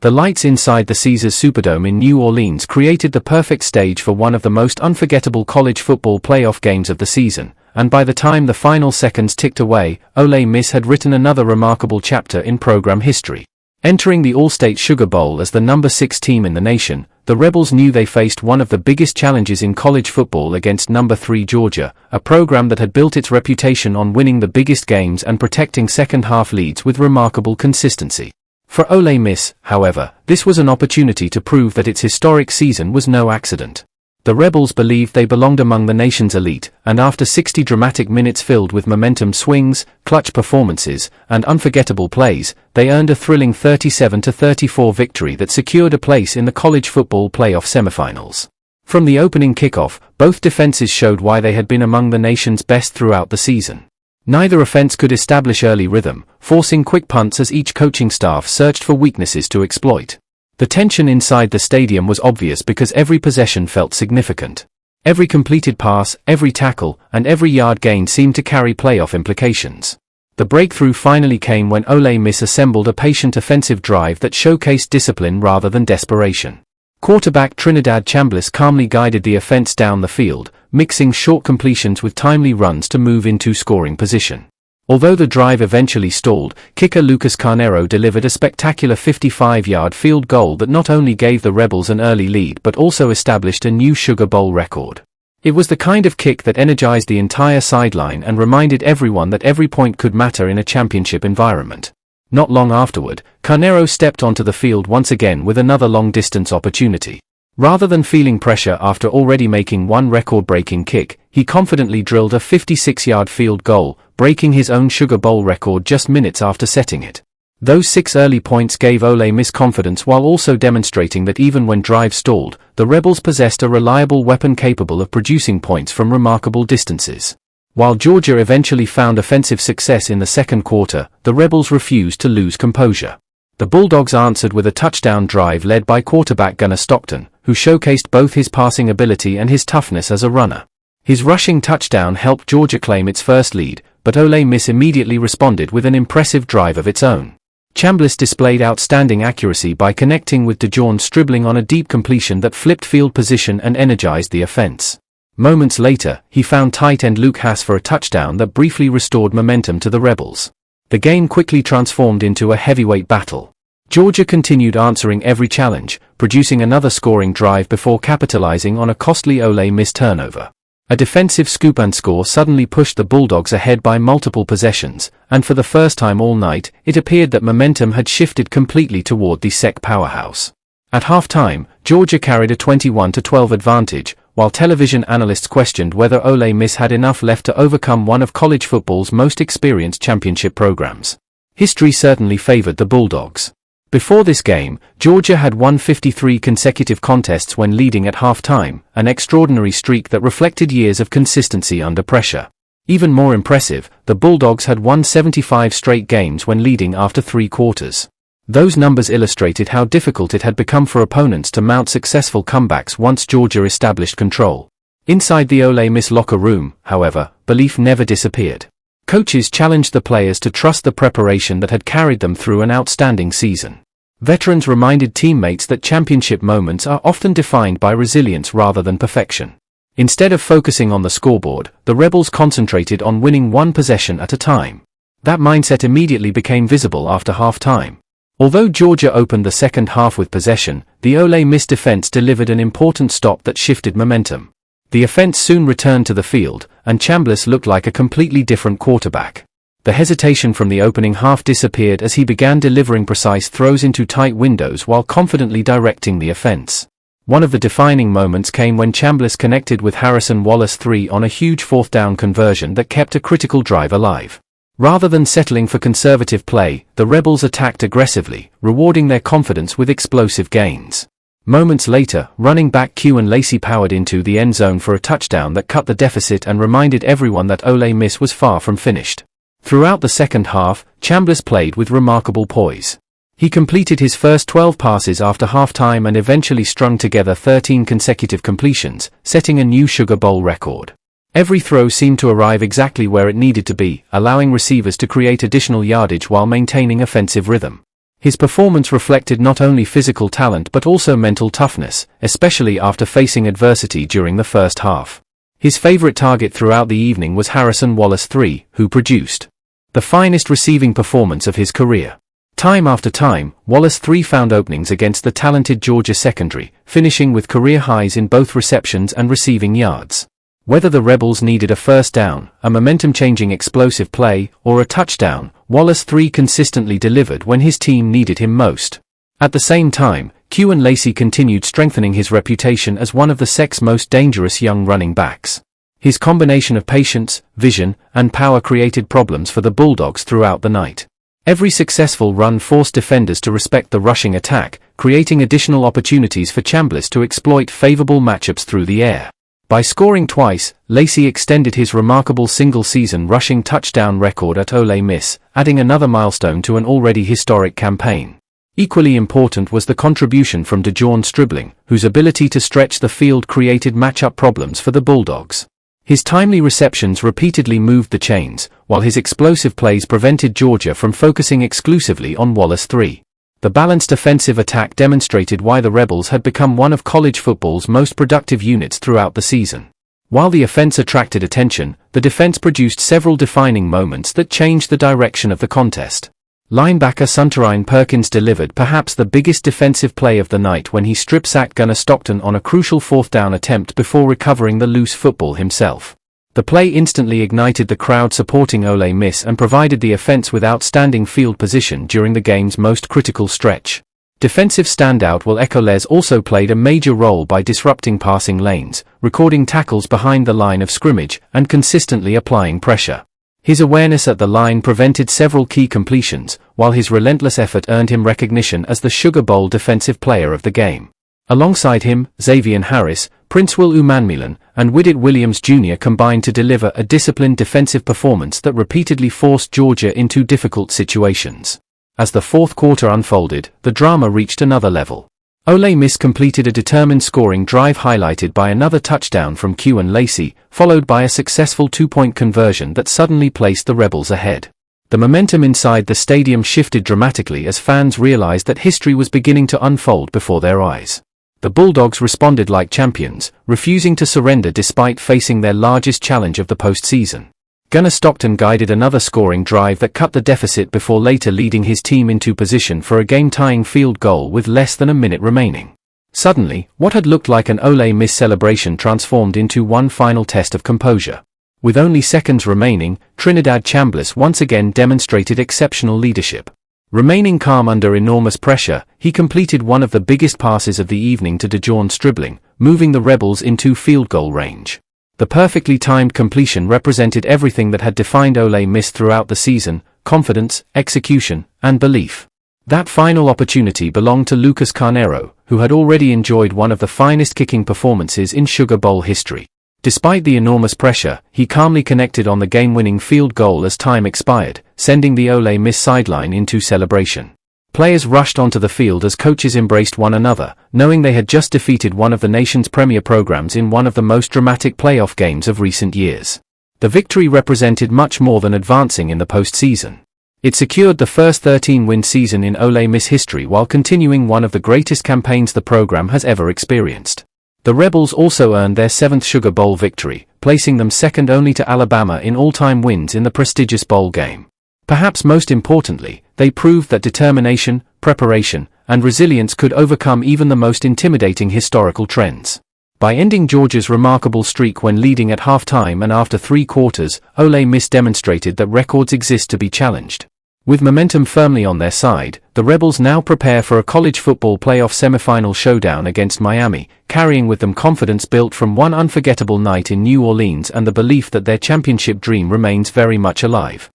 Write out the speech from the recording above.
The lights inside the Caesars Superdome in New Orleans created the perfect stage for one of the most unforgettable college football playoff games of the season, and by the time the final seconds ticked away, Ole Miss had written another remarkable chapter in program history. Entering the All-State Sugar Bowl as the number 6 team in the nation, the Rebels knew they faced one of the biggest challenges in college football against number 3 Georgia, a program that had built its reputation on winning the biggest games and protecting second-half leads with remarkable consistency. For Ole Miss, however, this was an opportunity to prove that its historic season was no accident. The Rebels believed they belonged among the nation's elite, and after 60 dramatic minutes filled with momentum swings, clutch performances, and unforgettable plays, they earned a thrilling 37-34 victory that secured a place in the college football playoff semifinals. From the opening kickoff, both defenses showed why they had been among the nation's best throughout the season. Neither offense could establish early rhythm, forcing quick punts as each coaching staff searched for weaknesses to exploit. The tension inside the stadium was obvious because every possession felt significant. Every completed pass, every tackle, and every yard gained seemed to carry playoff implications. The breakthrough finally came when Ole Miss assembled a patient offensive drive that showcased discipline rather than desperation. Quarterback Trinidad Chambliss calmly guided the offense down the field, mixing short completions with timely runs to move into scoring position. Although the drive eventually stalled, kicker Carneiro delivered a spectacular 55-yard field goal that not only gave the Rebels an early lead but also established a new Sugar Bowl record. It was the kind of kick that energized the entire sideline and reminded everyone that every point could matter in a championship environment. Not long afterward, Carneiro stepped onto the field once again with another long-distance opportunity. Rather than feeling pressure after already making one record-breaking kick, he confidently drilled a 56-yard field goal, breaking his own Sugar Bowl record just minutes after setting it. Those 6 early points gave Ole Miss confidence while also demonstrating that even when drives stalled, the Rebels possessed a reliable weapon capable of producing points from remarkable distances. While Georgia eventually found offensive success in the second quarter, the Rebels refused to lose composure. The Bulldogs answered with a touchdown drive led by quarterback Gunnar Stockton, who showcased both his passing ability and his toughness as a runner. His rushing touchdown helped Georgia claim its first lead, but Ole Miss immediately responded with an impressive drive of its own. Chambliss displayed outstanding accuracy by connecting with DeJohn Stribling on a deep completion that flipped field position and energized the offense. Moments later, he found tight end Luke Haas for a touchdown that briefly restored momentum to the Rebels. The game quickly transformed into a heavyweight battle. Georgia continued answering every challenge, producing another scoring drive before capitalizing on a costly Ole Miss turnover. A defensive scoop and score suddenly pushed the Bulldogs ahead by multiple possessions, and for the first time all night, it appeared that momentum had shifted completely toward the SEC powerhouse. At halftime, Georgia carried a 21-12 advantage, while television analysts questioned whether Ole Miss had enough left to overcome one of college football's most experienced championship programs. History certainly favored the Bulldogs. Before this game, Georgia had won 53 consecutive contests when leading at halftime, an extraordinary streak that reflected years of consistency under pressure. Even more impressive, the Bulldogs had won 75 straight games when leading after 3 quarters. Those numbers illustrated how difficult it had become for opponents to mount successful comebacks once Georgia established control. Inside the Ole Miss locker room, however, belief never disappeared. Coaches challenged the players to trust the preparation that had carried them through an outstanding season. Veterans reminded teammates that championship moments are often defined by resilience rather than perfection. Instead of focusing on the scoreboard, the Rebels concentrated on winning one possession at a time. That mindset immediately became visible after halftime. Although Georgia opened the second half with possession, the Ole Miss defense delivered an important stop that shifted momentum. The offense soon returned to the field, and Chambliss looked like a completely different quarterback. The hesitation from the opening half disappeared as he began delivering precise throws into tight windows while confidently directing the offense. One of the defining moments came when Chambliss connected with Wallace III on a huge 4th down conversion that kept a critical drive alive. Rather than settling for conservative play, the Rebels attacked aggressively, rewarding their confidence with explosive gains. Moments later, running back Kewan Lacy powered into the end zone for a touchdown that cut the deficit and reminded everyone that Ole Miss was far from finished. Throughout the second half, Chambliss played with remarkable poise. He completed his first 12 passes after halftime and eventually strung together 13 consecutive completions, setting a new Sugar Bowl record. Every throw seemed to arrive exactly where it needed to be, allowing receivers to create additional yardage while maintaining offensive rhythm. His performance reflected not only physical talent but also mental toughness, especially after facing adversity during the first half. His favorite target throughout the evening was Wallace III, who produced the finest receiving performance of his career. Time after time, Wallace III found openings against the talented Georgia secondary, finishing with career highs in both receptions and receiving yards. Whether the Rebels needed a first down, a momentum-changing explosive play, or a touchdown, Wallace III consistently delivered when his team needed him most. At the same time, Kewan Lacy continued strengthening his reputation as one of the SEC's most dangerous young running backs. His combination of patience, vision, and power created problems for the Bulldogs throughout the night. Every successful run forced defenders to respect the rushing attack, creating additional opportunities for Chambliss to exploit favorable matchups through the air. By scoring twice, Lacy extended his remarkable single-season rushing touchdown record at Ole Miss, adding another milestone to an already historic campaign. Equally important was the contribution from DeJohn Stribling, whose ability to stretch the field created matchup problems for the Bulldogs. His timely receptions repeatedly moved the chains, while his explosive plays prevented Georgia from focusing exclusively on Wallace III. The balanced offensive attack demonstrated why the Rebels had become one of college football's most productive units throughout the season. While the offense attracted attention, the defense produced several defining moments that changed the direction of the contest. Linebacker Suntarine Perkins delivered perhaps the biggest defensive play of the night when he strip-sacked Gunnar Stockton on a crucial fourth-down attempt before recovering the loose football himself. The play instantly ignited the crowd supporting Ole Miss and provided the offense with outstanding field position during the game's most critical stretch. Defensive standout Wallace III also played a major role by disrupting passing lanes, recording tackles behind the line of scrimmage, and consistently applying pressure. His awareness at the line prevented several key completions, while his relentless effort earned him recognition as the Sugar Bowl Defensive Player of the Game. Alongside him, Xavier Harris, Princewell Umanmielen, and Widget Williams Jr. combined to deliver a disciplined defensive performance that repeatedly forced Georgia into difficult situations. As the fourth quarter unfolded, the drama reached another level. Ole Miss completed a determined scoring drive highlighted by another touchdown from Kewan Lacy, followed by a successful two-point conversion that suddenly placed the Rebels ahead. The momentum inside the stadium shifted dramatically as fans realized that history was beginning to unfold before their eyes. The Bulldogs responded like champions, refusing to surrender despite facing their largest challenge of the postseason. Gunnar Stockton guided another scoring drive that cut the deficit before later leading his team into position for a game-tying field goal with less than a minute remaining. Suddenly, what had looked like an Ole Miss celebration transformed into one final test of composure. With only seconds remaining, Trinidad Chambliss once again demonstrated exceptional leadership. Remaining calm under enormous pressure, he completed one of the biggest passes of the evening to DeJohn Stribling, moving the Rebels into field goal range. The perfectly timed completion represented everything that had defined Ole Miss throughout the season: confidence, execution, and belief. That final opportunity belonged to Lucas Carneiro, who had already enjoyed one of the finest kicking performances in Sugar Bowl history. Despite the enormous pressure, he calmly connected on the game-winning field goal as time expired, sending the Ole Miss sideline into celebration. Players rushed onto the field as coaches embraced one another, knowing they had just defeated one of the nation's premier programs in one of the most dramatic playoff games of recent years. The victory represented much more than advancing in the postseason. It secured the first 13-win season in Ole Miss history while continuing one of the greatest campaigns the program has ever experienced. The Rebels also earned their 7th Sugar Bowl victory, placing them second only to Alabama in all-time wins in the prestigious bowl game. Perhaps most importantly, they proved that determination, preparation, and resilience could overcome even the most intimidating historical trends. By ending Georgia's remarkable streak when leading at halftime and after 3 quarters, Ole Miss demonstrated that records exist to be challenged. With momentum firmly on their side, the Rebels now prepare for a college football playoff semifinal showdown against Miami, carrying with them confidence built from one unforgettable night in New Orleans and the belief that their championship dream remains very much alive.